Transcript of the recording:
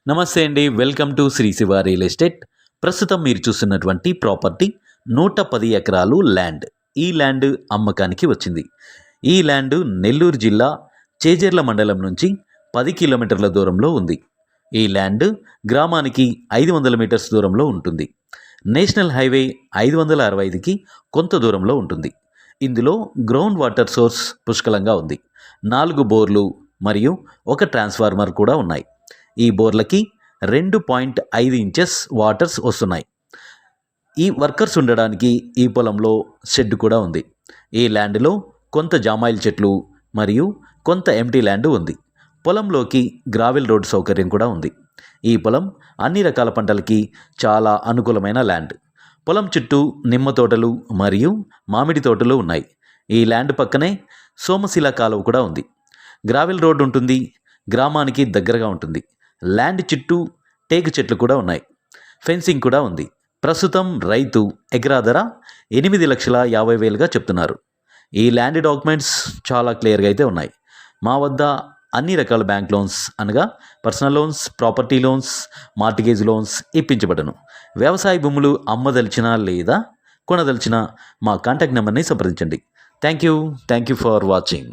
నమస్తే అండి. Welcome to Shri Shiva real estate. ప్రస్తుతం మీరు చూస్తున్నటువంటి ప్రాపర్టీ 110 ఎకరాలు ల్యాండ్. ఈ ల్యాండ్ అమ్మకానికి వచ్చింది. ఈ ల్యాండ్ నెల్లూరు జిల్లా చేజర్ల మండలం నుంచి 10 కిలోమీటర్ల దూరంలో ఉంది. ఈ ల్యాండ్ గ్రామానికి 500 మీటర్స్ దూరంలో ఉంటుంది. నేషనల్ హైవే 565కి కొంత దూరంలో ఉంటుంది. ఇందులో గ్రౌండ్ వాటర్ సోర్స్ పుష్కలంగా ఉంది. 4 బోర్లు మరియు 1 ట్రాన్స్ఫార్మర్ కూడా ఉన్నాయి. ఈ బోర్లకి 2.5 ఇంచెస్ వాటర్స్ వస్తున్నాయి. ఈ వర్కర్స్ ఉండడానికి ఈ పొలంలో షెడ్ కూడా ఉంది. ఈ ల్యాండ్లో కొంత జామాయిల్ చెట్లు మరియు కొంత ఎంటీ ల్యాండ్ ఉంది. పొలంలోకి గ్రావెల్ రోడ్ సౌకర్యం కూడా ఉంది. ఈ పొలం అన్ని రకాల పంటలకి చాలా అనుకూలమైన ల్యాండ్. పొలం చుట్టూ నిమ్మ తోటలు మరియు మామిడి తోటలు ఉన్నాయి. ఈ ల్యాండ్ పక్కనే సోమశిల కాలువ కూడా ఉంది. గ్రావెల్ రోడ్ ఉంటుంది. గ్రామానికి దగ్గరగా ఉంటుంది. ల్యాండ్ చుట్టూ టేకు చెట్లు కూడా ఉన్నాయి. ఫెన్సింగ్ కూడా ఉంది. ప్రస్తుతం రైతు ఎకరా ధర 8,50,000గా చెప్తున్నారు. ఈ ల్యాండ్ డాక్యుమెంట్స్ చాలా క్లియర్గా అయితే ఉన్నాయి. మా వద్ద అన్ని రకాల బ్యాంక్ లోన్స్ అనగా personal loans, property loans, mortgage loans ఇప్పించబడను. వ్యవసాయ భూములు అమ్మదలిచినా లేదా కొనదలిచినా మా కాంటాక్ట్ నెంబర్ని సంప్రదించండి. Thank you for watching.